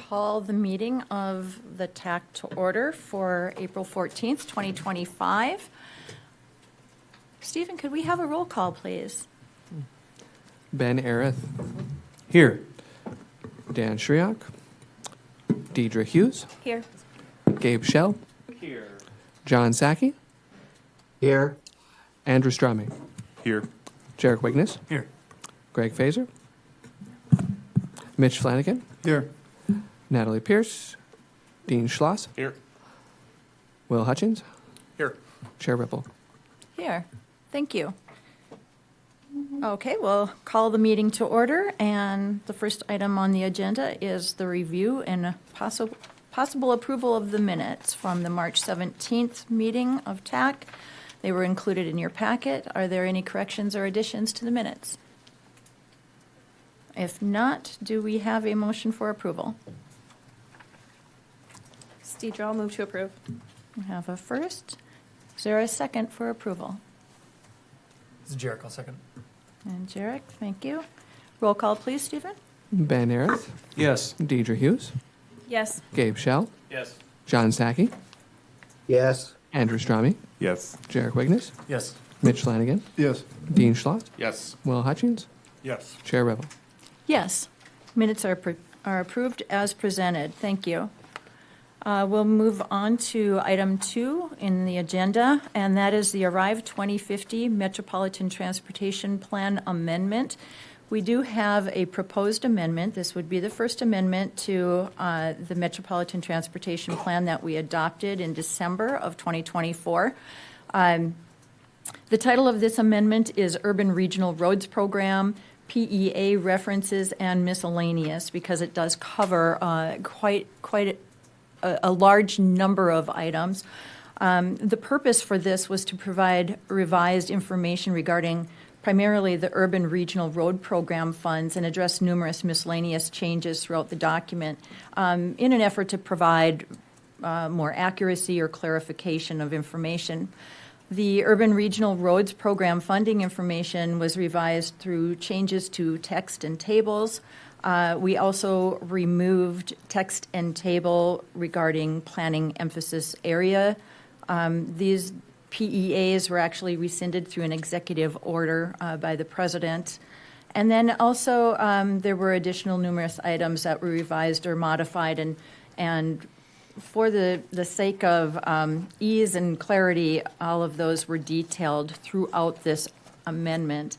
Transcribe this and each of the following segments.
call the meeting of the TAC to order for April 14th, 2025. Stephen, could we have a roll call, please? Ben Arith. Here. Dan Shriak. Deidre Hughes. Here. Gabe Shell. Here. John Sackey. Here. Andrew Strami. Here. Jarek Wignes. Here. Greg Fazer. Mitch Flanagan. Here. Natalie Pierce. Dean Schloss. Here. Will Hutchins. Here. Chair Ripple. Here. Thank you. Okay, we'll call the meeting to order, and the first item on the agenda is the review and possible approval of the minutes from the March 17th meeting of TAC. They were included in your packet. Are there any corrections or additions to the minutes? If not, do we have a motion for approval? Deidre, I'll move to approve. We have a first. Is there a second for approval? This is Jarek, I'll second. And Jarek, thank you. Roll call, please, Stephen. Ben Arith. Yes. Deidre Hughes. Yes. Gabe Shell. Yes. John Sackey. Yes. Andrew Strami. Yes. Jarek Wignes. Yes. Mitch Flanagan. Yes. Dean Schloss. Yes. Will Hutchins. Yes. Chair Ripple. Yes. Minutes are approved as presented. Thank you. We'll move on to item 2 in the agenda, and that is the Arrive 2050 Metropolitan Transportation Plan Amendment. We do have a proposed amendment. This would be the first amendment to the Metropolitan Transportation Plan that we adopted in December of 2024. The title of this amendment is Urban Regional Roads Program, PEA references, and miscellaneous, because it does cover quite a large number of items. The purpose for this was to provide revised information regarding primarily the Urban Regional Road Program funds and address numerous miscellaneous changes throughout the document in an effort to provide more accuracy or clarification of information. The Urban Regional Roads Program funding information was revised through changes to text and tables. We also removed text and table regarding planning emphasis area. These PEAs were actually rescinded through an executive order by the president. And then also there were additional numerous items that were revised or modified, and for the sake of ease and clarity, all of those were detailed throughout this amendment.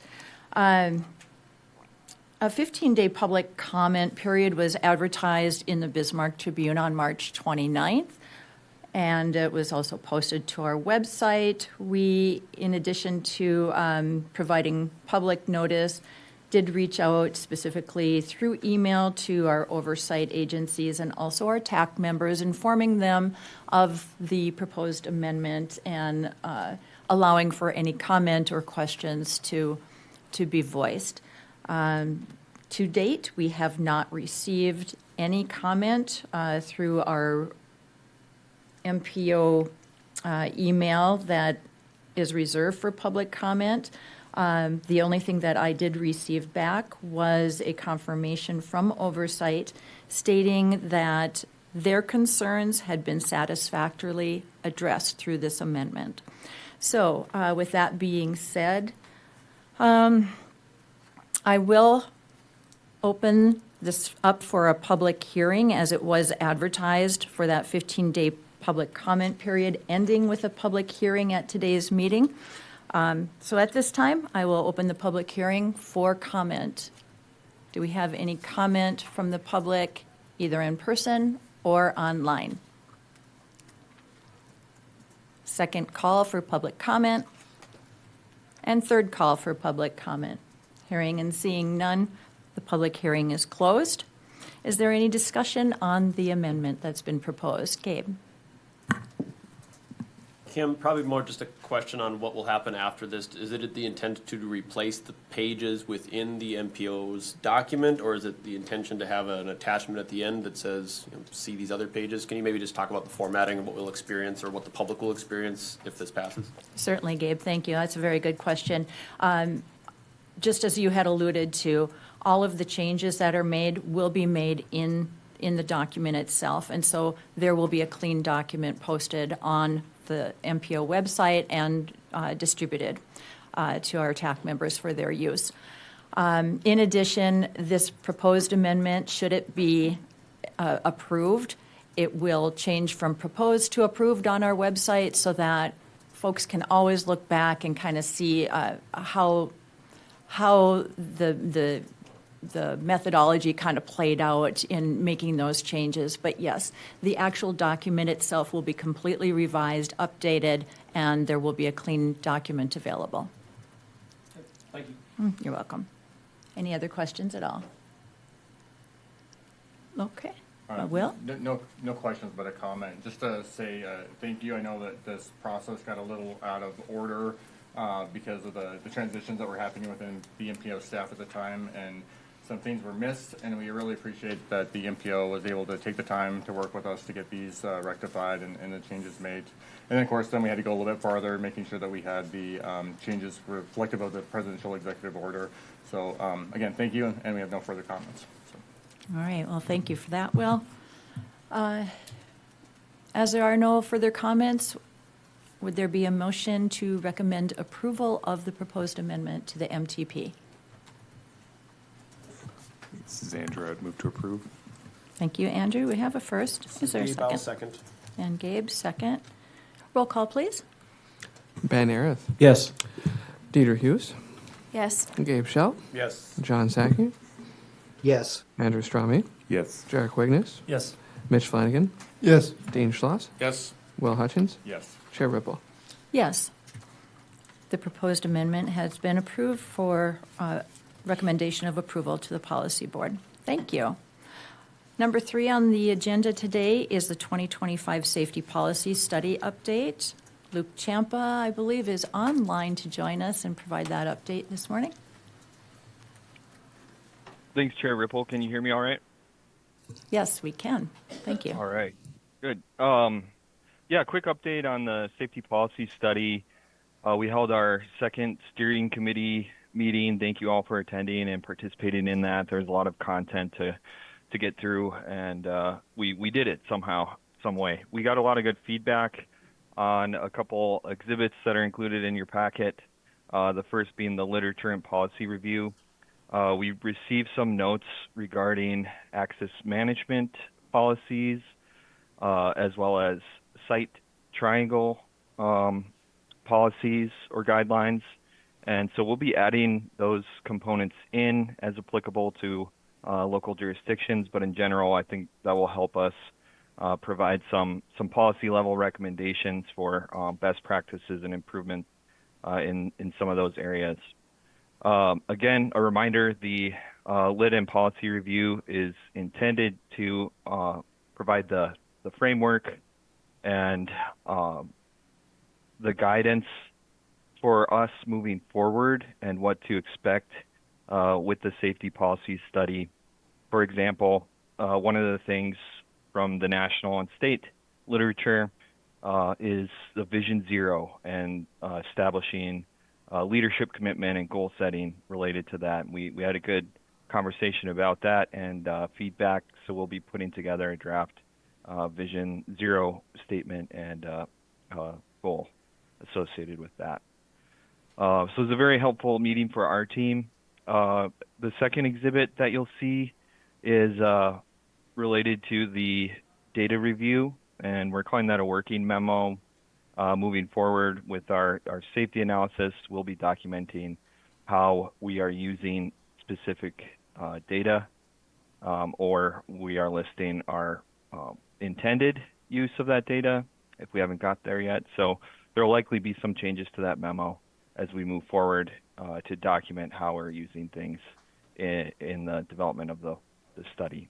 A 15-day public comment period was advertised in the Bismarck Tribune on March 29th, and it was also posted to our website. We, in addition to providing public notice, did reach out specifically through email to our oversight agencies and also our TAC members, informing them of the proposed amendment and allowing for any comment or questions to be voiced. To date, we have not received any comment through our MPO email that is reserved for public comment. The only thing that I did receive back was a confirmation from Oversight stating that their concerns had been satisfactorily addressed through this amendment. So with that being said, I will open this up for a public hearing as it was advertised for that 15-day public comment period, ending with a public hearing at today's meeting. So at this time, I will open the public hearing for comment. Do we have any comment from the public, either in person or online? Second call for public comment. And third call for public comment. Hearing and seeing none, the public hearing is closed. Is there any discussion on the amendment that's been proposed? Gabe? Kim, probably more just a question on what will happen after this. Is it the intent to replace the pages within the MPO's document, or is it the intention to have an attachment at the end that says, see these other pages? Can you maybe just talk about the formatting of what we'll experience or what the public will experience if this passes? Certainly, Gabe. Thank you. That's a very good question. Just as you had alluded to, all of the changes that are made will be made in in the document itself. And so there will be a clean document posted on the MPO website and distributed to our TAC members for their use. In addition, this proposed amendment, should it be approved, it will change from proposed to approved on our website so that folks can always look back and kind of see how the methodology kind of played out in making those changes. But yes, the actual document itself will be completely revised, updated, and there will be a clean document available. Thank you. You're welcome. Any other questions at all? Okay. Will? No questions, but a comment. Just to say thank you. I know that this process got a little out of order because of the transitions that were happening within the MPO staff at the time, and some things were missed, and we really appreciate that the MPO was able to take the time to work with us to get these rectified and the changes made. And then, of course, then we had to go a little bit farther, making sure that we had the changes reflective of the presidential executive order. So, again, thank you, and we have no further comments. So. All right, well, thank you for that, Will. As there are no further comments, would there be a motion to recommend approval of the proposed amendment to the MTP? This is Andrew. I'd move to approve. Thank you, Andrew. We have a first. Is there a Gabe, I'll second? second. And Gabe, second. Roll call, please. Ben Arith, Yes. Dieter Hughes, Yes. Gabe Schell, Yes. John Sackey, Yes. Andrew Strami, Yes. Jarek Wigness, Yes. Mitch Flanagan, Yes. Dean Schloss, Yes. Will Hutchins, Yes. Chair Ripple. Yes. The proposed amendment has been approved for recommendation of approval to the Policy Board. Thank you. Number 3 on the agenda today is the 2025 Safety Policy Study Update. Luke Champa, I believe, is online to join us and provide that update this morning. Thanks, Chair Ripple. Can you hear me all right? Yes, we can. Thank you. All right. Good. Yeah, quick update on the safety policy study. We held our second steering committee meeting. Thank you all for attending and participating in that. There's a lot of content to get through, and we did it somehow, some way. We got a lot of good feedback on a couple exhibits that are included in your packet. The first being the literature and policy review. We received some notes regarding access management policies, as well as site triangle policies or guidelines. And so we'll be adding those components in as applicable to local jurisdictions, but in general, I think that will help us provide some policy level recommendations for best practices and improvement in some of those areas. Again, a reminder, the lit and policy review is intended to provide the framework and the guidance for us moving forward and what to expect with the safety policy study. For example, one of the things from the national and state literature is the Vision Zero and establishing leadership commitment and goal setting related to that. We had a good conversation about that and feedback, so we'll be putting together a draft Vision Zero statement and goal associated with that. So it was a very helpful meeting for our team. The second exhibit that you'll see is related to the data review, and we're calling that a working memo. Moving forward with our safety analysis, we'll be documenting how we are using specific data, or we are listing our intended use of that data if we haven't got there yet. So there will likely be some changes to that memo as we move forward to document how we're using things in the development of the study.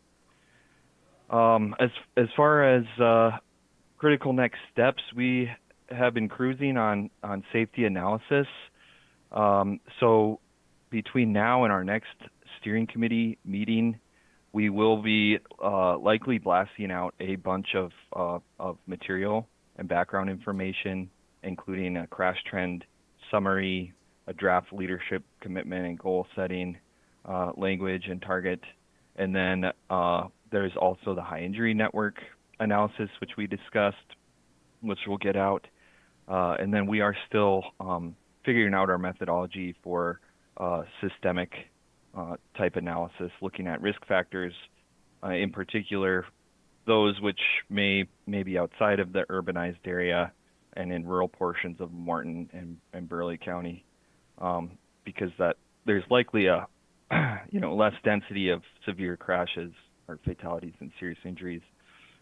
As far as critical next steps, we have been cruising on safety analysis. So between now and our next steering committee meeting, we will be likely blasting out a bunch of material and background information, including a crash trend summary, a draft leadership commitment and goal setting language and target, and then there's also the high injury network analysis, which we discussed, which we'll get out. And then we are still figuring out our methodology for systemic type analysis, looking at risk factors, in particular, those which may be outside of the urbanized area and in rural portions of Morton and Burleigh County, because that there's likely a less density of severe crashes or fatalities and serious injuries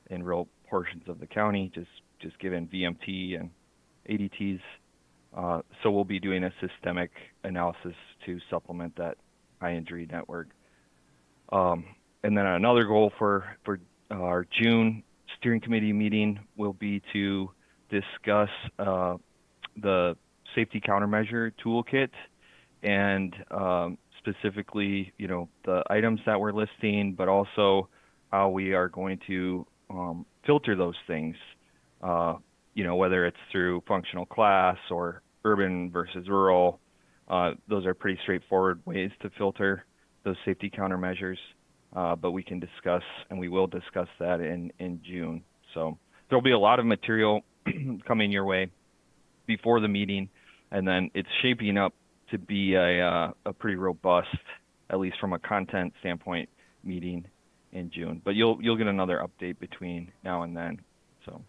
in rural portions of the county, just given VMT and ADTs. So we'll be doing a systemic analysis to supplement that high injury network. And then another goal for our June steering committee meeting will be to discuss the safety countermeasure toolkit and specifically, the items that we're listing, but also how we are going to filter those things, whether it's through functional class or urban versus rural. Those are pretty straightforward ways to filter those safety countermeasures, but we can discuss, and we will discuss that in June. So there'll be a lot of material coming your way before the meeting, and then it's shaping up to be a pretty robust, at least from a content standpoint, meeting in June. But you'll get another update between now and then. So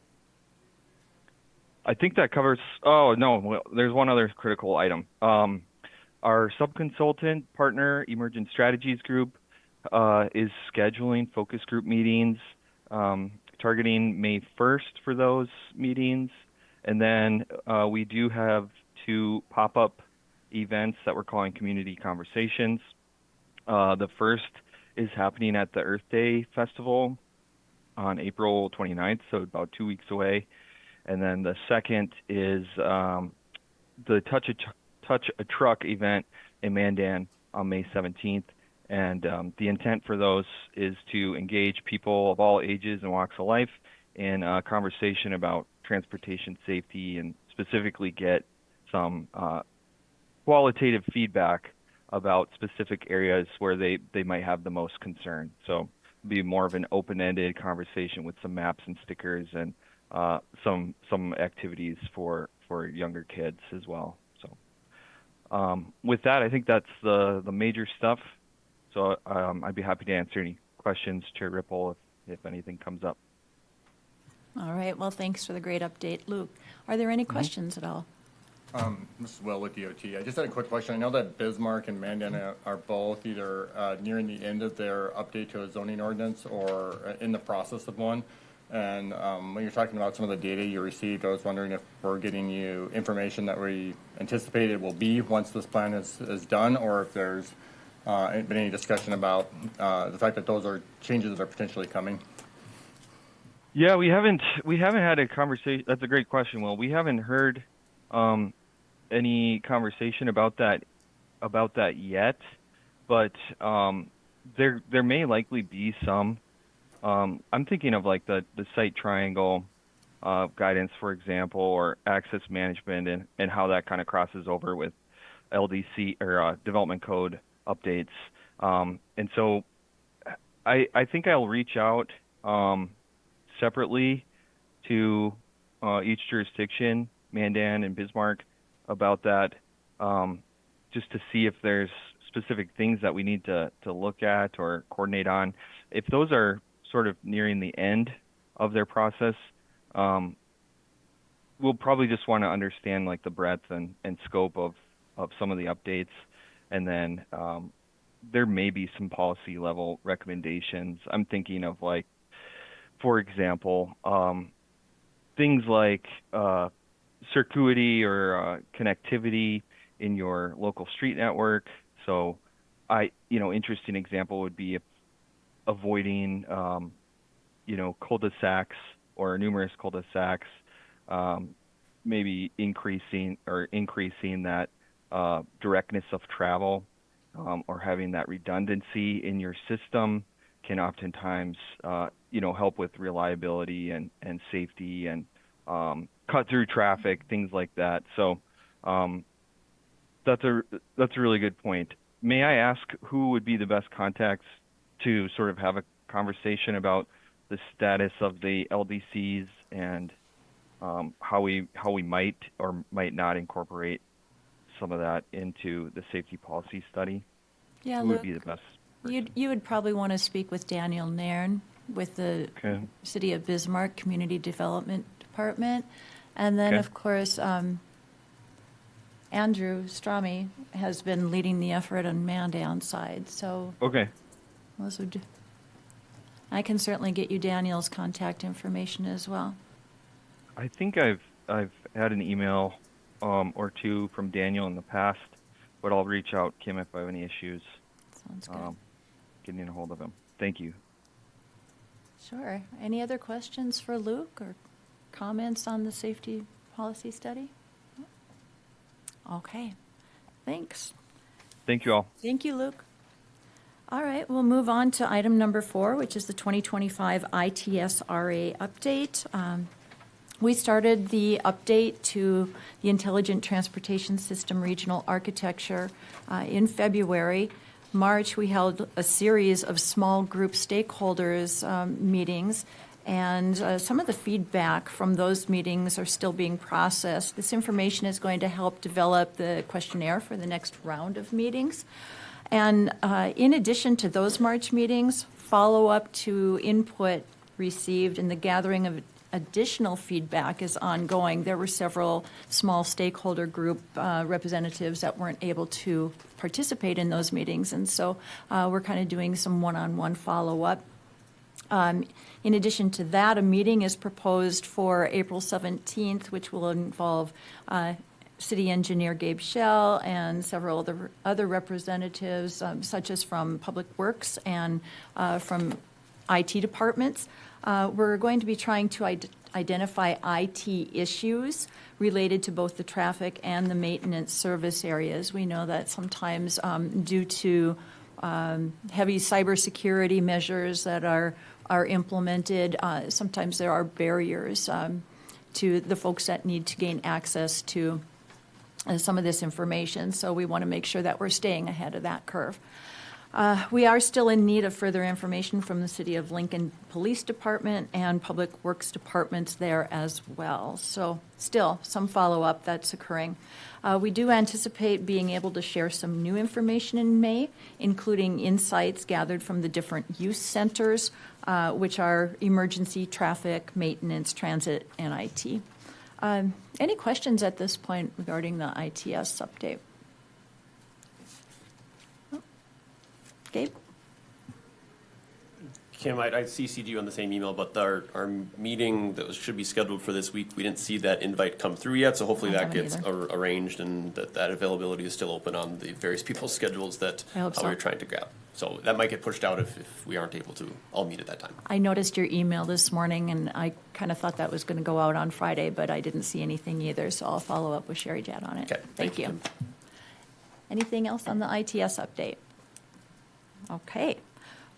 I think that covers. Oh no, well, there's one other critical item. Our subconsultant partner, Emergent Strategies Group, is scheduling focus group meetings, targeting May 1st for those meetings, and then we do have 2 pop-up events that we're calling community conversations. The first is happening at the Earth Day Festival on April 29th, so about 2 weeks away. And then the second is the Touch a Truck event in Mandan on May 17th. And the intent for those is to engage people of all ages and walks of life in a conversation about transportation safety and specifically get some qualitative feedback about specific areas where they might have the most concern. So it'll be more of an open-ended conversation with some maps and stickers and some activities for younger kids as well. So with that, I think that's the major stuff. So I'd be happy to answer any questions, Chair Ripple, if anything comes up. All right, well, thanks for the great update. Luke, are there any questions at all? This is Will with DOT. I just had a quick question. I know that Bismarck and Mandan are both either nearing the end of their update to a zoning ordinance or in the process of one. And when you're talking about some of the data you received, I was wondering if we're getting you information that we anticipated will be once this plan is done, or if there's been any discussion about the fact that those are changes that are potentially coming. Yeah, we haven't had a conversation. That's a great question. Well, we haven't heard any conversation about that yet, but there may likely be some. I'm thinking of like the site triangle guidance, for example, or access management, and how that kind of crosses over with LDC or development code updates. And so I think I'll reach out separately to each jurisdiction, Mandan and Bismarck, about that, just to see if there's specific things that we need to look at or coordinate on. If those are sort of nearing the end of their process, we'll probably just want to understand like the breadth and scope of some of the updates. And then there may be some policy level recommendations. I'm thinking of like, for example, things like circuity or connectivity in your local street network. So interesting example would be avoiding, cul-de-sacs or numerous cul-de-sacs, maybe increasing that directness of travel, or having that redundancy in your system can oftentimes, help with reliability and safety and cut through traffic, things like that. So that's a really good point. May I ask who would be the best contacts to sort of have a conversation about the status of the LDCs and how we might or might not incorporate some of that into the safety policy study. Yeah, Who would Luke, be the best? you would probably want to speak with Daniel Nairn with the Okay. City of Bismarck Community Development Department. And then, Okay. of course, Andrew Strami has been leading the effort on Mandan side, so Okay. those would, I can certainly get you Daniel's contact information as well. I think I've had an email or two from Daniel in the past, but I'll reach out, Kim, if I have any issues Sounds good. getting a hold of him. Thank you. Sure. Any other questions for Luke or comments on the safety policy study? Okay. Thanks. Thank you all. Thank you, Luke. All right, we'll move on to item number 4, which is the 2025 ITSRA update. We started the update to the Intelligent Transportation System Regional Architecture in February. March, we held a series of small group stakeholders meetings, and some of the feedback from those meetings are still being processed. This information is going to help develop the questionnaire for the next round of meetings. And in addition to those March meetings, follow-up to input received and the gathering of additional feedback is ongoing. There were several small stakeholder group representatives that weren't able to participate in those meetings, and so we're kind of doing some one-on-one follow-up. In addition to that, a meeting is proposed for April 17th, which will involve City Engineer Gabe Schell and several other representatives, such as from Public Works and from IT departments. We're going to be trying to identify IT issues related to both the traffic and the maintenance service areas. We know that sometimes due to heavy cybersecurity measures that are implemented, sometimes there are barriers to the folks that need to gain access to some of this information. So we want to make sure that we're staying ahead of that curve. We are still in need of further information from the City of Lincoln Police Department and Public Works Departments there as well. So still some follow-up that's occurring. We do anticipate being able to share some new information in May, including insights gathered from the different use centers, which are emergency, traffic, maintenance, transit, and IT. Any questions at this point regarding the ITS update? Gabe? Kim, I CC'd you on the same email, but our meeting that should be scheduled for this week, we didn't see that invite come through yet, so hopefully I that haven't gets either. arranged and that availability is still open on the various people's schedules that I hope so. we're trying to grab. So that might get pushed out if we aren't able to all meet at that time. I noticed your email this morning, and I kind of thought that was going to go out on Friday, but I didn't see anything either, so I'll follow up with Sherry Jett on it. Okay, Thank you. Anything else on the ITS update? Okay.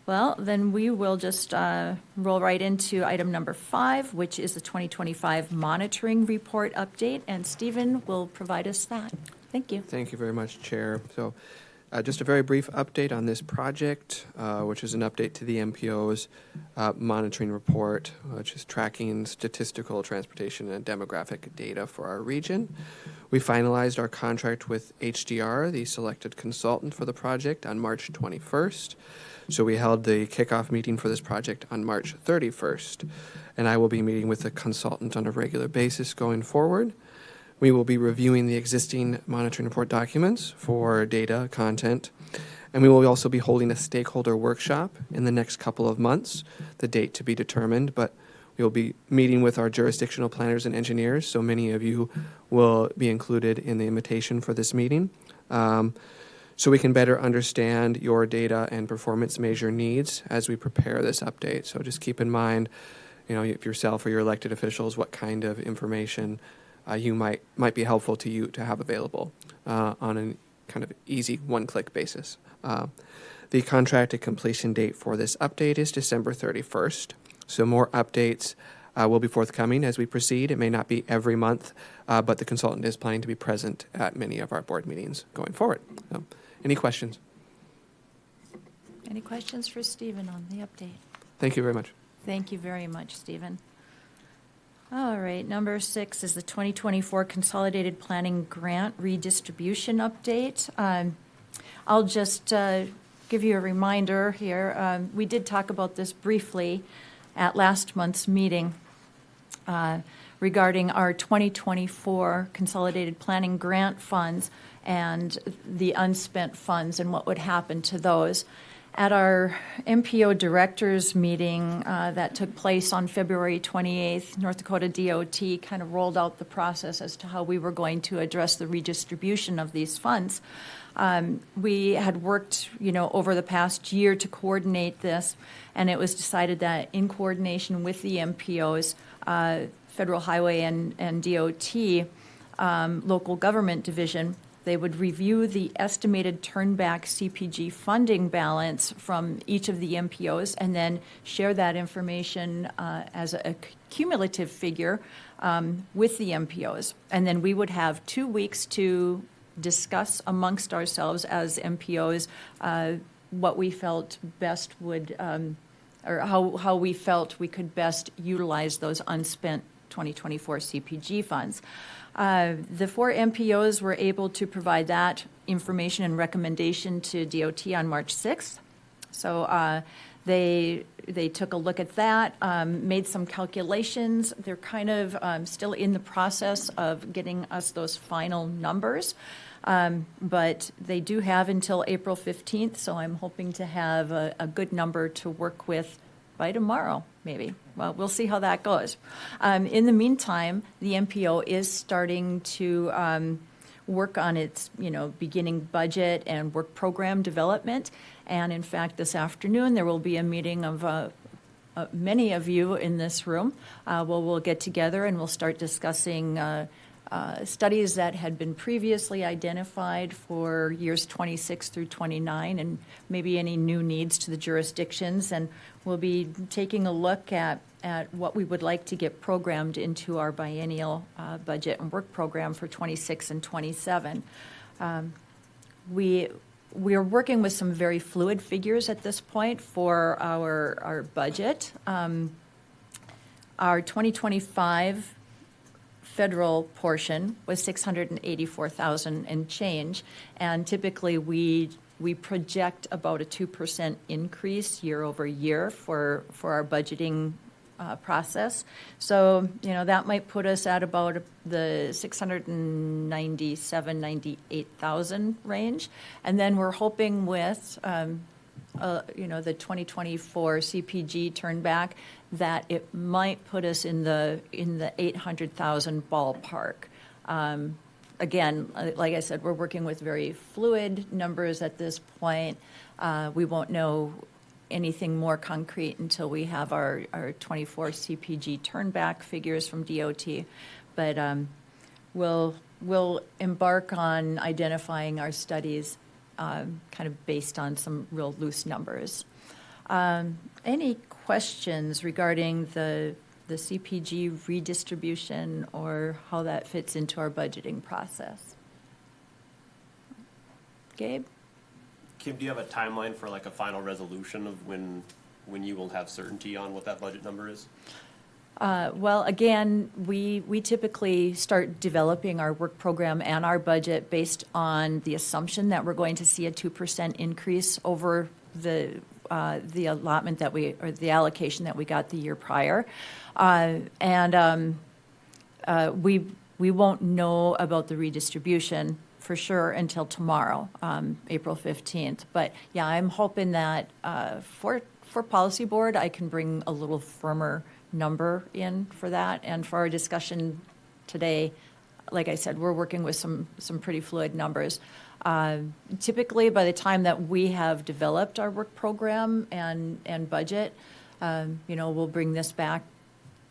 Well, then we will just roll right into item number 5, which is the 2025 monitoring report update, and Stephen will provide us that. Thank you. Thank you very much, Chair. So just a very brief update on this project, which is an update to the MPO's monitoring report, which is tracking statistical, transportation, and demographic data for our region. We finalized our contract with HDR, the selected consultant for the project, on March 21st. So we held the kickoff meeting for this project on March 31st, and I will be meeting with the consultant on a regular basis going forward. We will be reviewing the existing monitoring report documents for data, content, and we will also be holding a stakeholder workshop in the next couple of months, the date to be determined, but we will be meeting with our jurisdictional planners and engineers, so many of you will be included in the invitation for this meeting. So we can better understand your data and performance measure needs as we prepare this update. So just keep in mind, if yourself or your elected officials, what kind of information you might be helpful to you to have available on a kind of easy one-click basis. The contracted completion date for this update is December 31st. So more updates will be forthcoming as we proceed. It may not be every month, but the consultant is planning to be present at many of our board meetings going forward. Any questions? Any questions for Stephen on the update? Thank you very much. Thank you very much, Stephen. All right, number 6 is the 2024 Consolidated Planning Grant Redistribution Update. I'll just give you a reminder here. We did talk about this briefly at last month's meeting regarding our 2024 Consolidated Planning Grant funds and the unspent funds and what would happen to those. At our MPO directors meeting that took place on February 28th, North Dakota DOT kind of rolled out the process as to how we were going to address the redistribution of these funds. We had worked, over the past year to coordinate this, and it was decided that in coordination with the MPOs, Federal Highway and DOT, local government division, they would review the estimated turnback CPG funding balance from each of the MPOs and then share that information as a cumulative figure with the MPOs. And then we would have 2 weeks to discuss amongst ourselves as MPOs what we felt best would, or how we felt we could best utilize those unspent 2024 CPG funds. The 4 MPOs were able to provide that information and recommendation to DOT on March 6th. So they took a look at that, made some calculations. They're kind of still in the process of getting us those final numbers. But they do have until April 15th, so I'm hoping to have a good number to work with by tomorrow, maybe. Well, we'll see how that goes. In the meantime, the MPO is starting to work on its, beginning budget and work program development. And in fact, this afternoon, there will be a meeting of many of you in this room. We'll get together and we'll start discussing studies that had been previously identified for years 26 through 29 and maybe any new needs to the jurisdictions. And we'll be taking a look at what we would like to get programmed into our biennial budget and work program for 26 and 27. We are working with some very fluid figures at this point for our budget. Our 2025 federal portion was $684,000 and change, and typically we project about a 2% increase year over year for our budgeting process. So, that might put us at about the 697, 98,000 range. And then we're hoping with, the 2024 CPG turnback that it might put us in the 800,000 ballpark. Again, like I said, we're working with very fluid numbers at this point. We won't know anything more concrete until we have our 24 CPG turnback figures from DOT. But we'll embark on identifying our studies kind of based on some real loose numbers. Any questions regarding the CPG redistribution or how that fits into our budgeting process? Gabe? Kim, do you have a timeline for like a final resolution of when you will have certainty on what that budget number is? Well, again, we typically start developing our work program and our budget based on the assumption that we're going to see a 2% increase over the allotment or the allocation that we got the year prior. We won't know about the redistribution for sure until tomorrow, April 15th. But yeah, I'm hoping that for policy board, I can bring a little firmer number in for that. And for our discussion today, like I said, we're working with some pretty fluid numbers. Typically, by the time that we have developed our work program and budget, we'll bring this back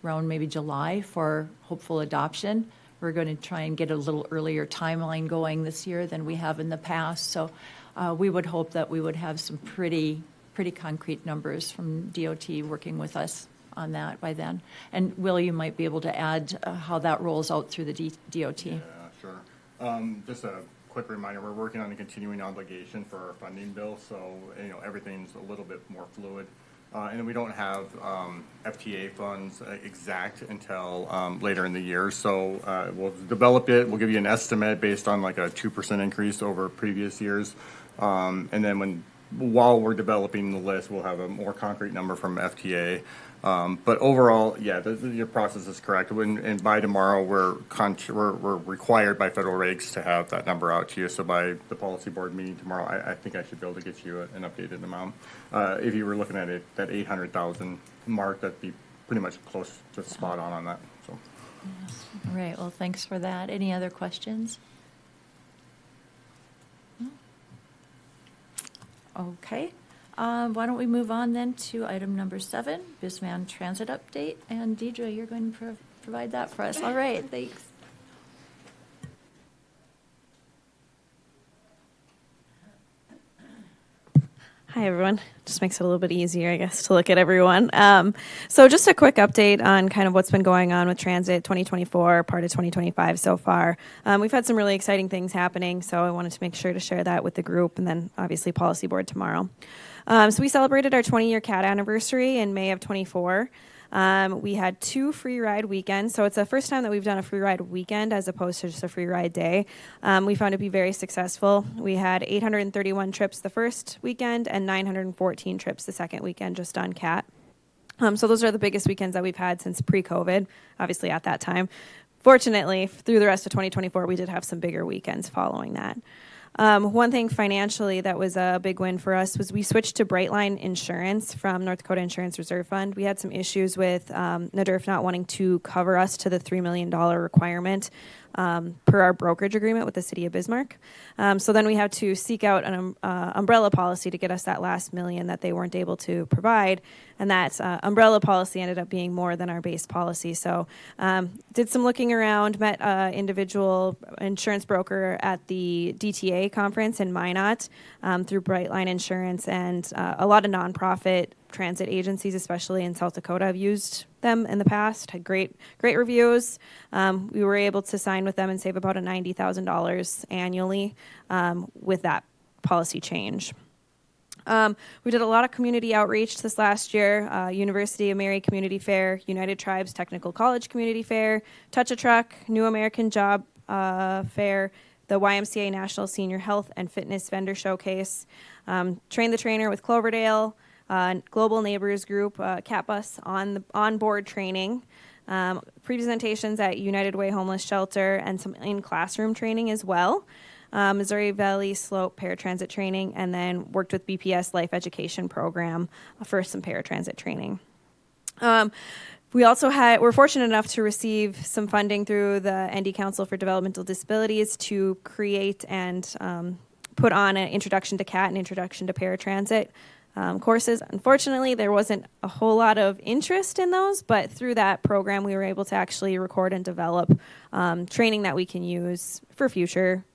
around maybe July for hopeful adoption. We're going to try and get a little earlier timeline going this year than we have in the past. So we would hope that we would have some pretty concrete numbers from DOT working with us on that by then. And Will, you might be able to add how that rolls out through the DOT. Yeah, sure. Just a quick reminder, we're working on a continuing obligation for our funding bill, so everything's a little bit more fluid. And we don't have FTA funds exact until later in the year. So we'll develop it. We'll give you an estimate based on like a 2% increase over previous years. And then while we're developing the list, we'll have a more concrete number from FTA. But overall, yeah, your process is correct. And by tomorrow, we're required by federal regs to have that number out to you. So by the policy board meeting tomorrow, I think I should be able to get you an updated amount. If you were looking at it, that 800,000 mark, that'd be pretty much close to spot on that. So. All right, well, thanks for that. Any other questions? No? Okay. Why don't we move on then to item number 7, Bismarck Transit Update. And Deidre, you're going to provide that for us. All right, thanks. Hi, everyone. Just makes it a little bit easier, I guess, to look at everyone. So just a quick update on kind of what's been going on with Transit 2024, part of 2025 so far. We've had some really exciting things happening, so I wanted to make sure to share that with the group, and then obviously policy board tomorrow. So we celebrated our 20-year CAT anniversary in May of 24. We had 2 free ride weekends, so it's the first time that we've done a free ride weekend as opposed to just a free ride day. We found it to be very successful. We had 831 trips the first weekend and 914 trips the second weekend just on CAT. So those are the biggest weekends that we've had since pre-COVID, obviously at that time. Fortunately, through the rest of 2024, we did have some bigger weekends following that. One thing financially that was a big win for us was we switched to Brightline Insurance from North Dakota Insurance Reserve Fund. We had some issues with NDRF not wanting to cover us to the $3 million requirement per our brokerage agreement with the city of Bismarck. So then we had to seek out an umbrella policy to get us that last $1 million that they weren't able to provide. And that umbrella policy ended up being more than our base policy. So did some looking around, met an individual insurance broker at the DTA conference in Minot through Brightline Insurance, and a lot of nonprofit transit agencies, especially in South Dakota, have used them in the past, had great reviews. We were able to sign with them and save about $90,000 annually with that policy change. We did a lot of community outreach this last year. University of Mary Community Fair, United Tribes Technical College Community Fair, Touch a Truck, New American Job Fair, the YMCA National Senior Health and Fitness Vendor Showcase, Train the Trainer with Cloverdale, Global Neighbors Group, CAT Bus on-board training, presentations at United Way Homeless Shelter, and some in-classroom training as well. Missouri Valley Slope paratransit training, and then worked with BPS Life Education Program for some paratransit training. We also were fortunate enough to receive some funding through the ND Council for Developmental Disabilities to create and put on an Introduction to CAT and Introduction to Paratransit courses. Unfortunately, there wasn't a whole lot of interest in those, but through that program, we were able to actually record and develop training that we can use for future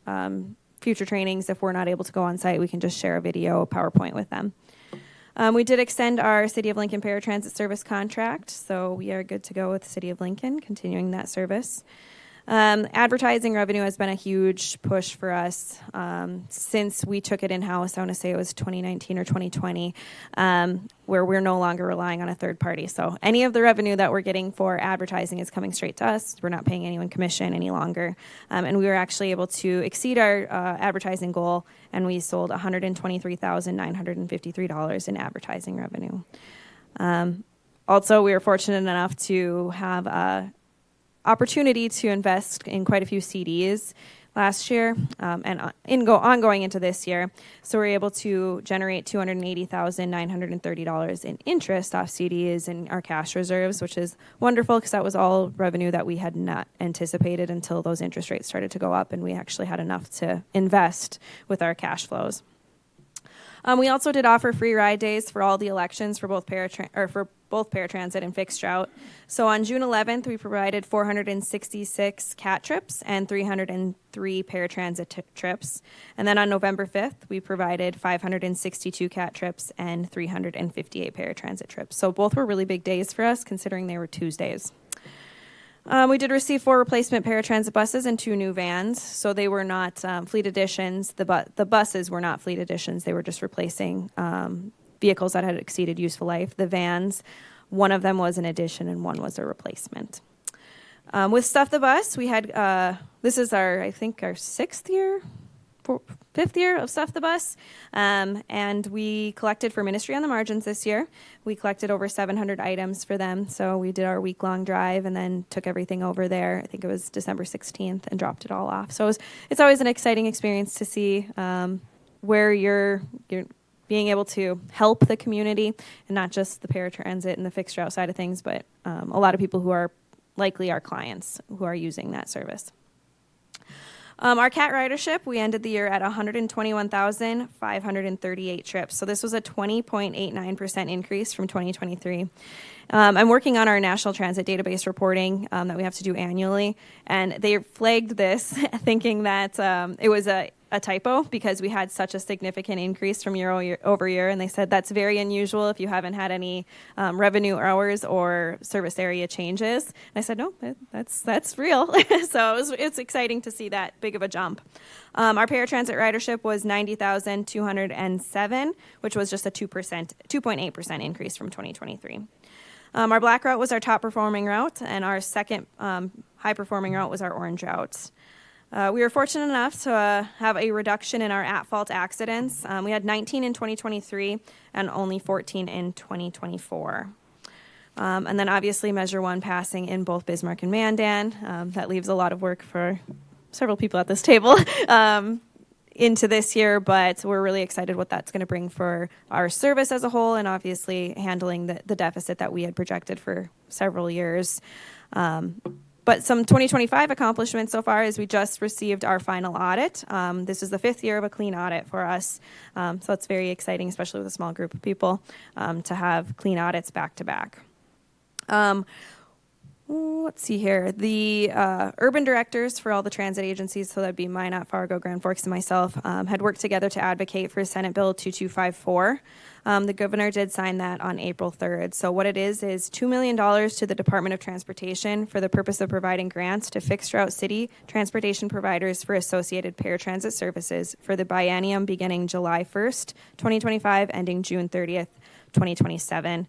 trainings. If we're not able to go on site, we can just share a video, PowerPoint with them. We did extend our City of Lincoln paratransit service contract, so we are good to go with the City of Lincoln, continuing that service. Advertising revenue has been a huge push for us since we took it in-house. I want to say it was 2019 or 2020, where we're no longer relying on a third party. So any of the revenue that we're getting for advertising is coming straight to us. We're not paying anyone commission any longer. And we were actually able to exceed our advertising goal, and we sold $123,953 in advertising revenue. Also, we were fortunate enough to have opportunity to invest in quite a few CDs last year and ongoing into this year. So we're able to generate $280,930 in interest off CDs and our cash reserves, which is wonderful because that was all revenue that we had not anticipated until those interest rates started to go up, and we actually had enough to invest with our cash flows. We also did offer free ride days for all the elections for both paratransit and fixed route. So on June 11th, we provided 466 CAT trips and 303 paratransit trips. And then on November 5th, we provided 562 CAT trips and 358 paratransit trips. So both were really big days for us, considering they were Tuesdays. We did receive 4 replacement paratransit buses and 2 new vans, so they were not fleet additions. The buses were not fleet additions; they were just replacing vehicles that had exceeded useful life. The vans, one of them was an addition and one was a replacement. With Stuff the Bus, we had, this is I think our fifth year of Stuff the Bus, and we collected for Ministry on the Margins this year. We collected over 700 items for them, so we did our week-long drive and then took everything over there. I think it was December 16th and dropped it all off. So it's always an exciting experience to see where you're being able to help the community and not just the paratransit and the fixed route side of things, but a lot of people who are likely our clients who are using that service. Our CAT ridership, we ended the year at 121,538 trips. So this was a 20.89% increase from 2023. I'm working on our National Transit Database reporting that we have to do annually, and they flagged this thinking that it was a typo because we had such a significant increase from year over year, and they said that's very unusual if you haven't had any revenue hours or service area changes. And I said, no, that's real. So it's exciting to see that big of a jump. Our paratransit ridership was 90,207, which was just a 2.8% increase from 2023. Our black route was our top performing route, and our second high performing route was our orange route. We were fortunate enough to have a reduction in our at-fault accidents. We had 19 in 2023 and only 14 in 2024. And then obviously Measure 1 passing in both Bismarck and Mandan. That leaves a lot of work for several people at this table into this year, but we're really excited what that's going to bring for our service as a whole and obviously handling the deficit that we had projected for several years. But some 2025 accomplishments so far is we just received our final audit. This is the 5th year of a clean audit for us. So it's very exciting, especially with a small group of people, to have clean audits back to back. Let's see here. The urban directors for all the transit agencies, so that'd be Minot, Fargo, Grand Forks, and myself, had worked together to advocate for Senate Bill 2254. The governor did sign that on April 3rd. So what it is $2 million to the Department of Transportation for the purpose of providing grants to fixed route city transportation providers for associated paratransit services for the biennium beginning July 1st, 2025, ending June 30th, 2027.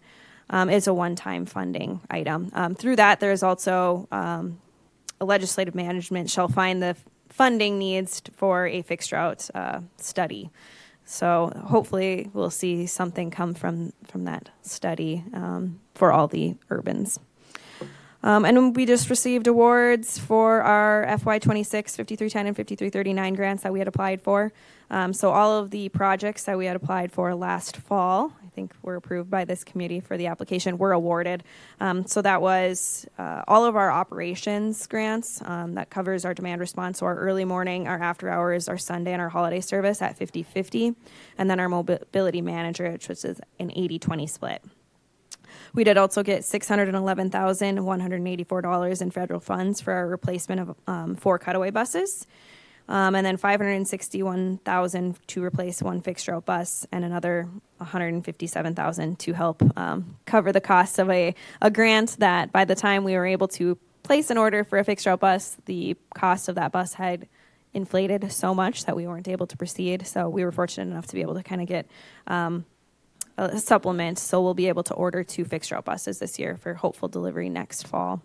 Is a one-time funding item. Through that, there is also a legislative management shall find the funding needs for a fixed route study. So hopefully we'll see something come from that study for all the urbans. And we just received awards for our FY26 5310 and 5339 grants that we had applied for. So all of the projects that we had applied for last fall, I think were approved by this committee for the application, were awarded. So that was all of our operations grants. That covers our demand response, so our early morning, our after hours, our Sunday, and our holiday service at 50-50. And then our mobility manager, which is an 80-20 split. We did also get $611,184 in federal funds for our replacement of 4 cutaway buses, and then $561,000 to replace 1 fixed route bus, and another $157,000 to help cover the cost of a grant that by the time we were able to place an order for a fixed route bus, the cost of that bus had inflated so much that we weren't able to proceed. So we were fortunate enough to be able to kind of get a supplement, so we'll be able to order 2 fixed route buses this year for hopeful delivery next fall.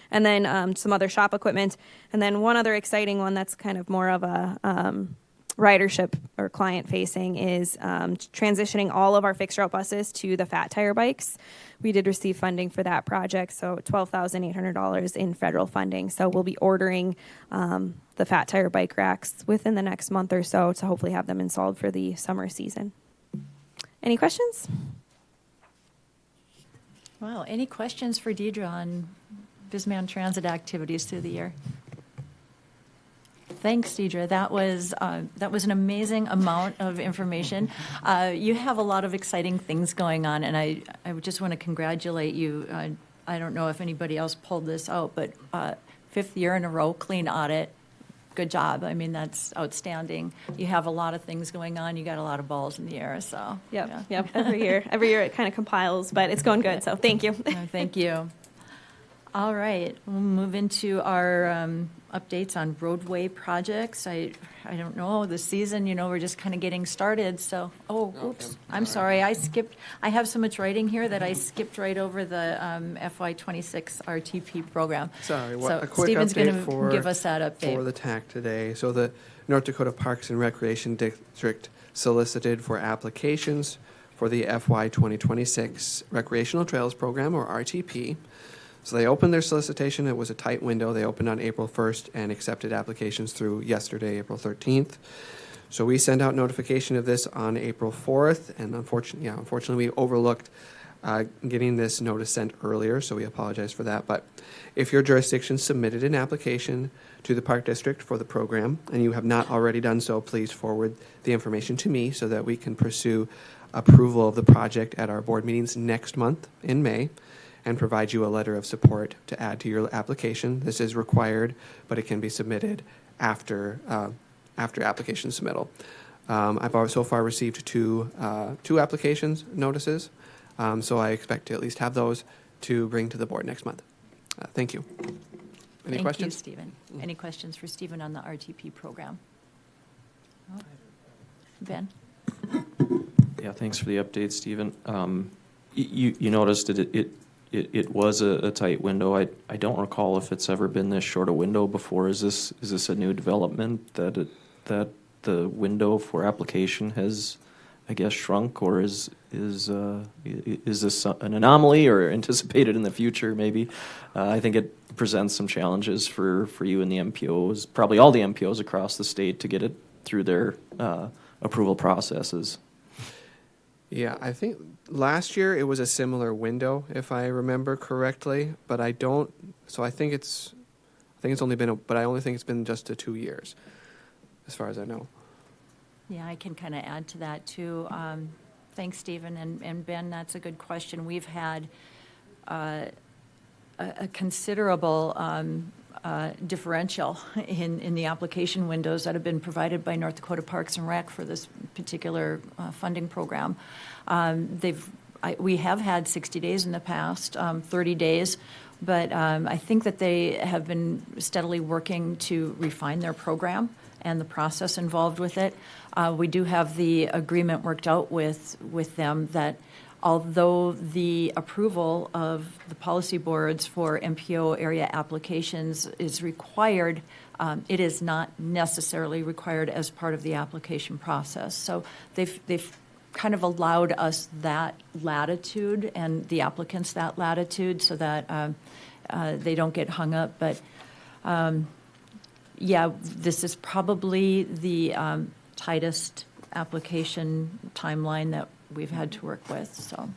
And then some other shop equipment. And then one other exciting one that's kind of more of a ridership or client facing is transitioning all of our fixed route buses to the fat tire bikes. We did receive funding for that project, so $12,800 in federal funding. So we'll be ordering the fat tire bike racks within the next month or so to hopefully have them installed for the summer season. Any questions? Wow, any questions for Deidre on Bismarck Transit activities through the year? Thanks, Deidre. That was an amazing amount of information. You have a lot of exciting things going on, and I just want to congratulate you. I don't know if anybody else pulled this out, but 5th year in a row, clean audit. Good job. I mean, that's outstanding. You have a lot of things going on. You got a lot of balls in the air. So Yep. Every year it kind of compiles, but it's going good. So thank you. Thank you. All right, we'll move into our updates on roadway projects. I don't know, this season, we're just kind of getting started, so, oops, I'm sorry, I have so much writing here that I skipped right over the FY26 RTP program. Sorry, So a quick Stephen's update going to give us that update. for the TAC today. So the North Dakota Parks and Recreation District solicited for applications for the FY 2026 Recreational Trails Program, or RTP. So they opened their solicitation. It was a tight window. They opened on April 1st and accepted applications through yesterday, April 13th. So we sent out notification of this on April 4th, and unfortunately we overlooked getting this notice sent earlier, so we apologize for that. But if your jurisdiction submitted an application to the Park District for the program, and you have not already done so, please forward the information to me so that we can pursue approval of the project at our board meetings next month in May, and provide you a letter of support to add to your application. This is required, but it can be submitted after application submittal. I've so far received two applications notices, so I expect to at least have those to bring to the board next month. Thank you. Any questions? Thank you, Stephen. Any questions for Stephen on the RTP program? No? Ben? Yeah, thanks for the update, Stephen. You noticed that it was a tight window. I don't recall if it's ever been this short a window before. Is this a new development that the window for application has, I guess, shrunk, or is this an anomaly or anticipated in the future? Maybe. I think it presents some challenges for you and the MPOs, probably all the MPOs across the state, to get it through their approval processes. Yeah, I think last year it was a similar window, if I remember correctly, but I don't. So I think it's only been, but I only think it's been just 2 years, as far as I know. Yeah, I can kind of add to that too. Thanks, Stephen, and Ben. That's a good question. We've had a considerable differential in the application windows that have been provided by North Dakota Parks and Rec for this particular funding program. We have had 60 days in the past, 30 days, but I think that they have been steadily working to refine their program and the process involved with it. We do have the agreement worked out with them that although the approval of the policy boards for MPO area applications is required, it is not necessarily required as part of the application process. So they've kind of allowed us that latitude and the applicants that latitude so that they don't get hung up. But yeah, this is probably the tightest application timeline that we've had to work with, so.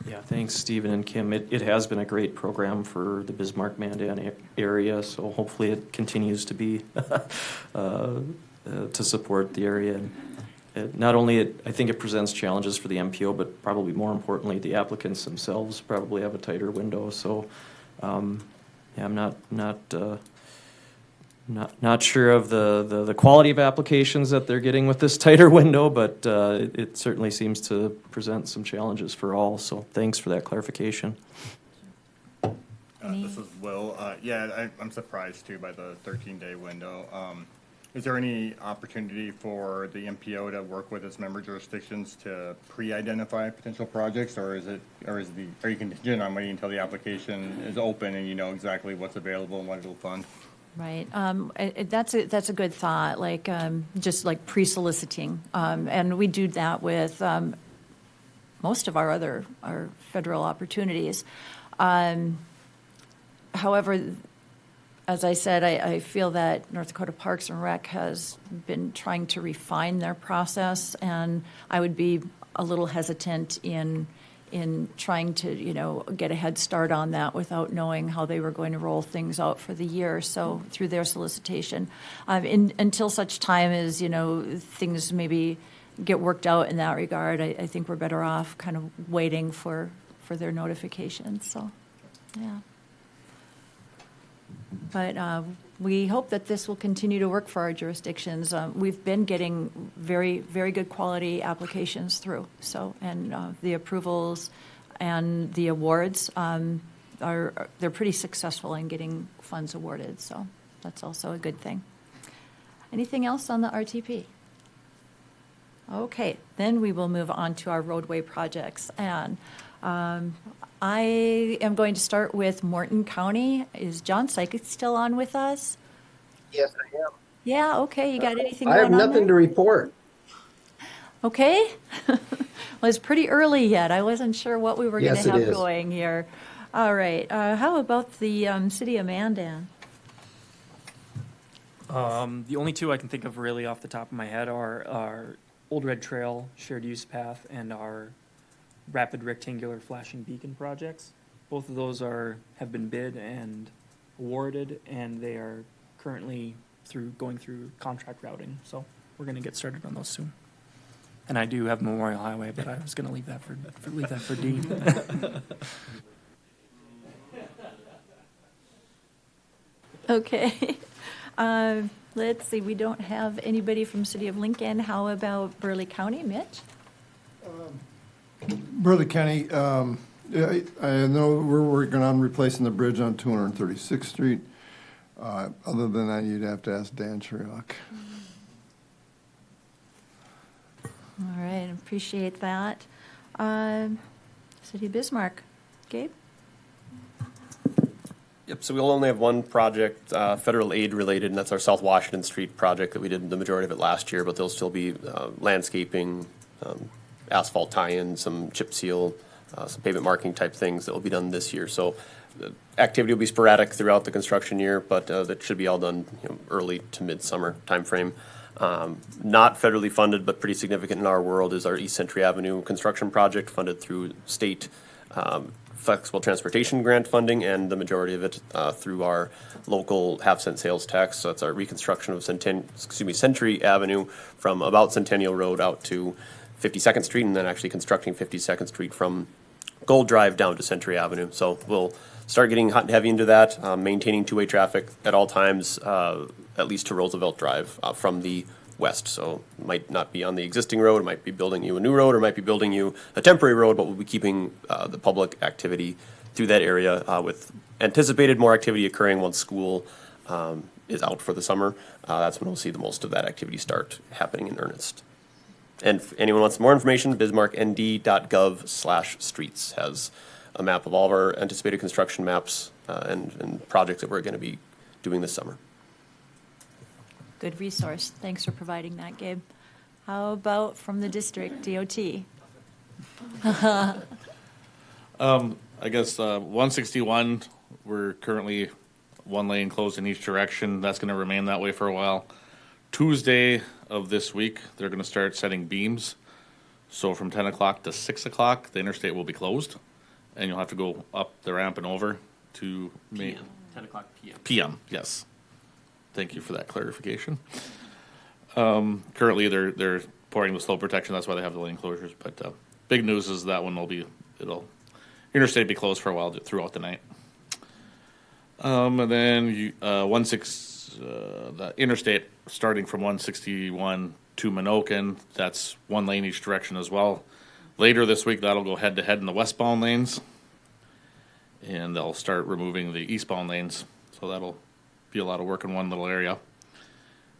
Yeah, thanks, Stephen and Kim. It has been a great program for the Bismarck-Mandan area, so hopefully it continues to be to support the area. And not only I think it presents challenges for the MPO, but probably more importantly, the applicants themselves probably have a tighter window. So, yeah, I'm not sure of the quality of applications that they're getting with this tighter window, but it certainly seems to present some challenges for all. So thanks for that clarification. This is Will. I'm surprised too by the 13-day window. Is there any opportunity for the MPO to work with its member jurisdictions to pre-identify potential projects, or are you contingent on waiting until the application is open and you know exactly what's available and what it'll fund? Right. That's a good thought, like just like pre-soliciting. And we do that with most of our federal opportunities. However, as I said, I feel that North Dakota Parks and Rec has been trying to refine their process, and I would be a little hesitant in trying to, get a head start on that without knowing how they were going to roll things out for the year. So through their solicitation, until such time as, things maybe get worked out in that regard, I think we're better off kind of waiting for their notifications. So, yeah. But we hope that this will continue to work for our jurisdictions. We've been getting very, very good quality applications through. So, and the approvals and the awards they're pretty successful in getting funds awarded. So, that's also a good thing. Anything else on the RTP? Okay, then we will move on to our roadway projects. And I am going to start with Morton County. Is John Sykes still on with us? Yes, I am. Yeah, okay, you got anything I going have on nothing to there? report. Okay. Well, it's pretty early yet. I wasn't sure what we were going Yes, to it have is. going here. All right, how about the city of Mandan? The only two I can think of really off the top of my head are our Old Red Trail shared use path and our rapid rectangular flashing beacon projects. Both of those have been bid and awarded, and they are currently going through contract routing. So we're going to get started on those soon. And I do have Memorial Highway, but I was going to leave that for Dean. Okay. Let's see, we don't have anybody from City of Lincoln. How about Burley County? Mitch? Burley County, I know we're working on replacing the bridge on 236th Street. Other than that, you'd have to ask Dan Sherlock. All right, appreciate that. City of Bismarck. Gabe? Yep, so we'll only have one project, federal aid related, and that's our South Washington Street project that we did the majority of it last year, but there'll still be landscaping, asphalt tie-in, some chip seal, some pavement marking type things that will be done this year. So the activity will be sporadic throughout the construction year, but that should be all done early to mid-summer timeframe. Not federally funded, but pretty significant in our world is our East Century Avenue construction project funded through state flexible transportation grant funding, and the majority of it through our local half-cent sales tax. So that's our reconstruction of Century Avenue from about Centennial Road out to 52nd Street, and then actually constructing 52nd Street from Gold Drive down to Century Avenue. So we'll start getting hot and heavy into that, maintaining two-way traffic at all times, at least to Roosevelt Drive from the west. So it might not be on the existing road, it might be building you a new road, or might be building you a temporary road, but we'll be keeping the public activity through that area with anticipated more activity occurring once school is out for the summer. That's when we'll see the most of that activity start happening in earnest. And if anyone wants more information, bismarcknd.gov/streets has a map of all of our anticipated construction maps and projects that we're going to be doing this summer. Good resource. Thanks for providing that, Gabe. How about from the district, DOT? I guess 161, we're currently one lane closed in each direction. That's going to remain that way for a while. Tuesday of this week, they're going to start setting beams. So from 10 o'clock to 6 o'clock, the interstate will be closed, and you'll have to go up the ramp and over to PM, 10 o'clock PM. PM, yes. Thank you for that clarification. Currently, they're pouring the slope protection. That's why they have the lane closures. But big news is that one interstate be closed for a while throughout the night. And then the interstate starting from 161 to Minokan, that's one lane each direction as well. Later this week, that'll go head to head in the westbound lanes, and they'll start removing the eastbound lanes. So that'll be a lot of work in one little area.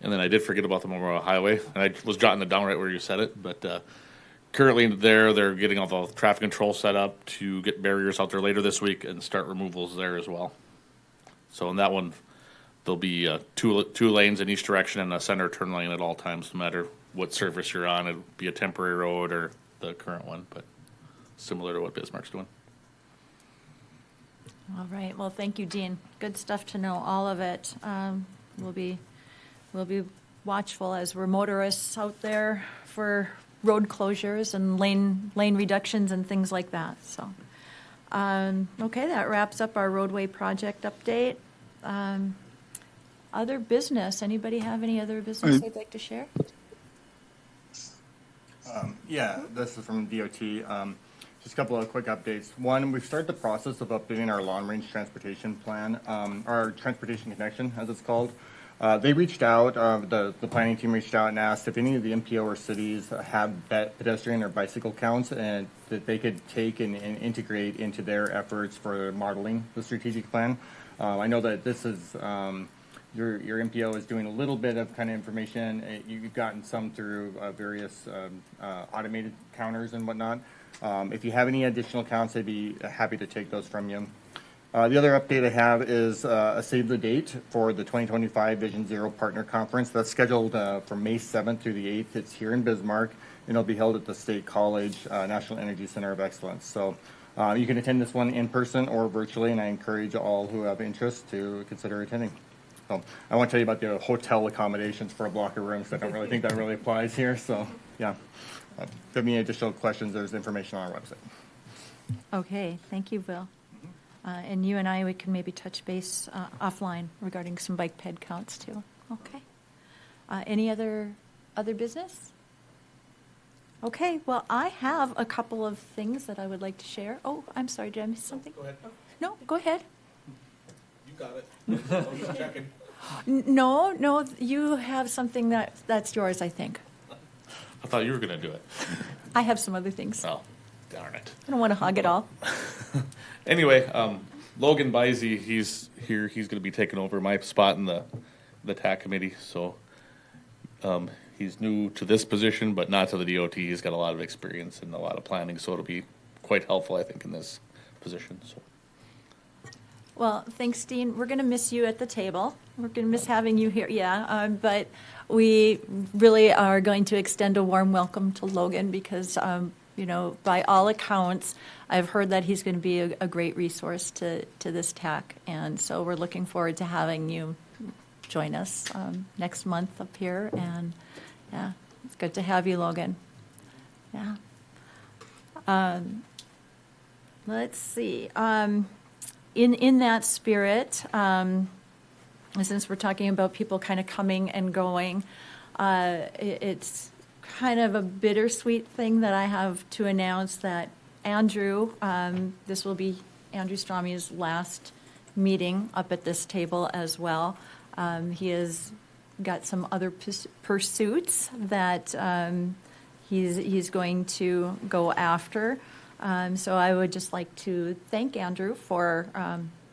And then I did forget about the Memorial Highway, and I was jotting it down right where you said it, but currently they're getting all the traffic control set up to get barriers out there later this week and start removals there as well. So in that one, there'll be two lanes in each direction and a center turn lane at all times, no matter what surface you're on. It'll be a temporary road or the current one, but similar to what Bismarck's doing. All right, well, thank you, Dean. Good stuff to know, all of it. We'll be watchful as we're motorists out there for road closures and lane reductions and things like that, so. Okay, that wraps up our roadway project update. Other business, anybody have any other business they'd like to share? Yeah, this is from DOT. Just a couple of quick updates. One, we've started the process of updating our long-range transportation plan, our transportation connection, as it's called. They reached out, the planning team reached out and asked if any of the MPO or cities have pedestrian or bicycle counts and that they could take and integrate into their efforts for modeling the strategic plan. I know that this is your MPO is doing a little bit of kind of information. You've gotten some through various automated counters and whatnot. If you have any additional counts, I'd be happy to take those from you. The other update I have is a save the date for the 2025 Vision Zero Partner Conference. That's scheduled from May 7th through the 8th. It's here in Bismarck, and it'll be held at the State College National Energy Center of Excellence. So you can attend this one in person or virtually, and I encourage all who have interest to consider attending. So I want to tell you about the hotel accommodations for a block of rooms. I don't really think that really applies here. So yeah, if you have any additional questions, there's information on our website. Okay, thank you, Bill. And you and I, we can maybe touch base offline regarding some bike ped counts too. Okay. Any other business? Okay, well, I have a couple of things that I would like to share. Oh, I'm sorry, did I miss something? Go ahead. No, go ahead. You got it. I'm just checking. No, you have something that's yours, I think. I thought you were going to do it. I have some other things. Oh, darn it. I don't want to hog it all. Anyway, Logan Bisey, he's here. He's going to be taking over my spot in the TAC committee. So he's new to this position, but not to the DOT. He's got a lot of experience and a lot of planning, so it'll be quite helpful, I think, in this position. So. Well, thanks, Dean. We're going to miss you at the table. We're going to miss having you here, but we really are going to extend a warm welcome to Logan because, by all accounts, I've heard that he's going to be a great resource to this TAC. And so we're looking forward to having you join us next month up here. And, yeah, it's good to have you, Logan. Yeah. Let's see. In that spirit, since we're talking about people kind of coming and going, it's kind of a bittersweet thing that I have to announce that Andrew, this will be Andrew Strami's last meeting up at this table as well. He has got some other pursuits that he's going to go after. So I would just like to thank Andrew for,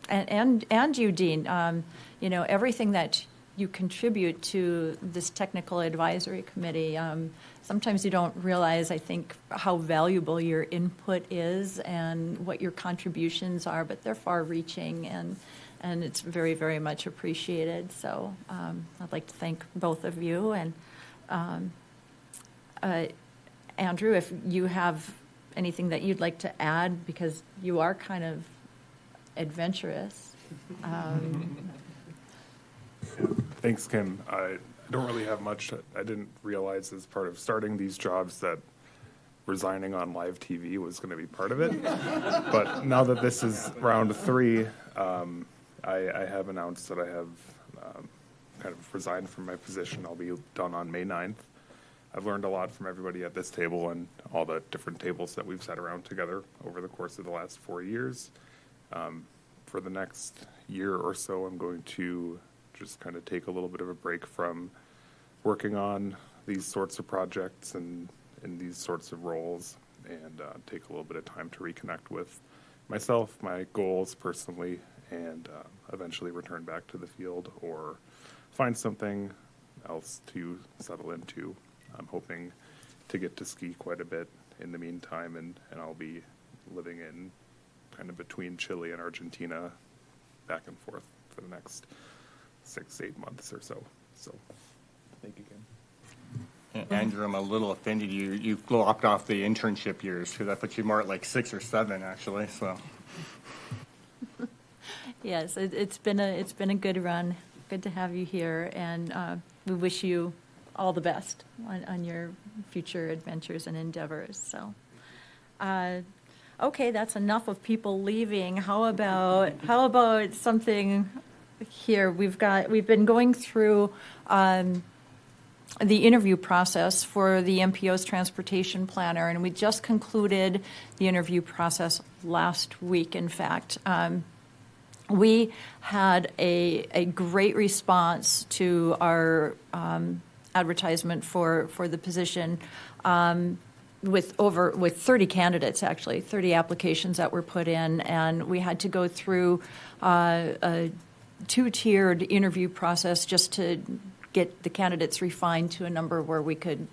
and you, Dean, everything that you contribute to this technical advisory committee. Sometimes you don't realize, I think, how valuable your input is and what your contributions are, but they're far-reaching, and it's very, very much appreciated. So I'd like to thank both of you. And Andrew, if you have anything that you'd like to add, because you are kind of adventurous. Thanks, Kim. I don't really have much. I didn't realize as part of starting these jobs that resigning on live TV was going to be part of it. But now that this is round 3, I have announced that I have kind of resigned from my position. I'll be done on May 9th. I've learned a lot from everybody at this table and all the different tables that we've sat around together over the course of the last 4 years. For the next year or so, I'm going to just kind of take a little bit of a break from working on these sorts of projects and in these sorts of roles, and take a little bit of time to reconnect with myself, my goals personally, and eventually return back to the field or find something else to settle into. I'm hoping to get to ski quite a bit in the meantime, and I'll be living in kind of between Chile and Argentina, back and forth for the next 6-8 months or so. So, thank you again. Andrew, I'm a little offended. You lopped off the internship years because I put you more at like 6 or 7 actually. So. Yes, it's been a good run. Good to have you here, and we wish you all the best on your future adventures and endeavors. So, okay, that's enough of people leaving. How about something here? We've been going through the interview process for the MPO's transportation planner, and we just concluded the interview process last week. In fact, we had a great response to our advertisement for the position, with 30 candidates, actually 30 applications that were put in, and we had to go through a two-tiered interview process just to get the candidates refined to a number where we could,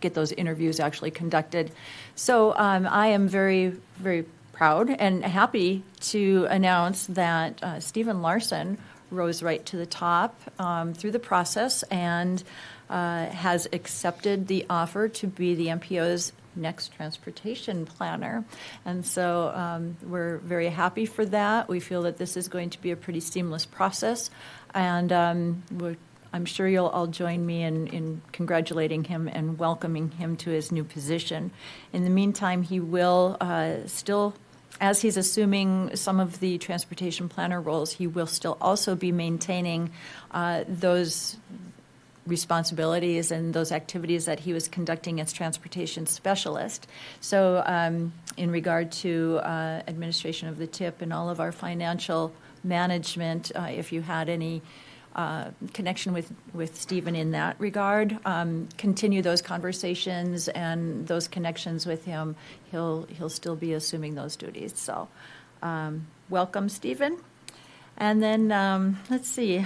get those interviews actually conducted. So I am very, very proud and happy to announce that Stephen Larson rose right to the top through the process and has accepted the offer to be the MPO's next transportation planner. And so we're very happy for that. We feel that this is going to be a pretty seamless process. And I'm sure you'll all join me in congratulating him and welcoming him to his new position. In the meantime, he will still, as he's assuming some of the transportation planner roles, he will still also be maintaining those responsibilities and those activities that he was conducting as transportation specialist. So in regard to administration of the TIP and all of our financial management, if you had any connection with Stephen in that regard, continue those conversations and those connections with him. He'll still be assuming those duties. So welcome, Stephen. And then let's see.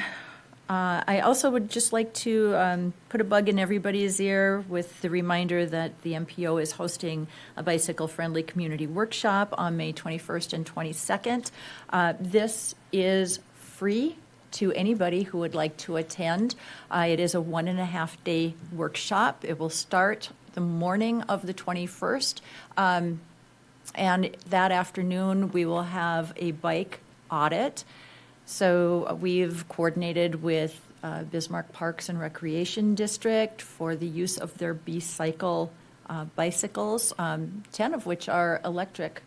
I also would just like to put a bug in everybody's ear with the reminder that the MPO is hosting a bicycle-friendly community workshop on May 21st and 22nd. This is free to anybody who would like to attend. It is a 1.5-day workshop. It will start the morning of the 21st, and that afternoon we will have a bike audit. So we've coordinated with Bismarck Parks and Recreation District for the use of their B-Cycle bicycles, 10 of which are electric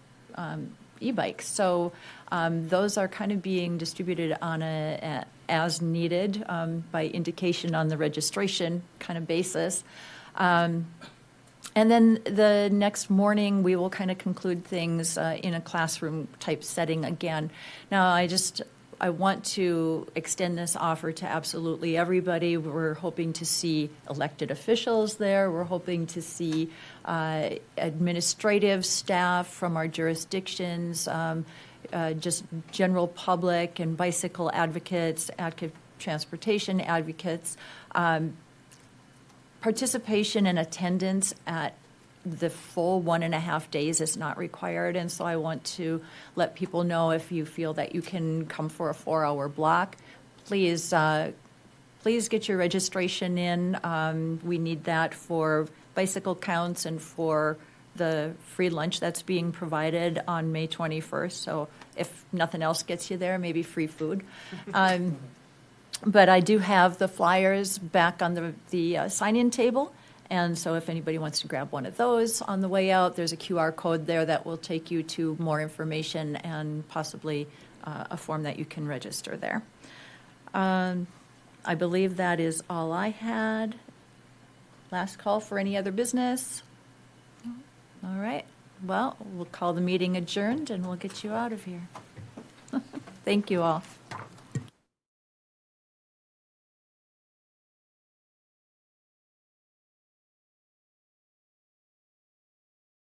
e-bikes. So those are kind of being distributed on a as needed by indication on the registration kind of basis. And then the next morning, we will kind of conclude things in a classroom type setting again. Now, I want to extend this offer to absolutely everybody. We're hoping to see elected officials there. We're hoping to see administrative staff from our jurisdictions, just general public and bicycle advocates, active transportation advocates. Participation and attendance at the full 1.5 days is not required, and so I want to let people know, if you feel that you can come for a 4-hour block, please get your registration in. We need that for bicycle counts and for the free lunch that's being provided on May 21st. So if nothing else gets you there, maybe free food. But I do have the flyers back on the sign-in table. And so if anybody wants to grab one of those on the way out, there's a QR code there that will take you to more information and possibly a form that you can register there. I believe that is all I had. Last call for any other business. All right. Well, we'll call the meeting adjourned and we'll get you out of here. Thank you all.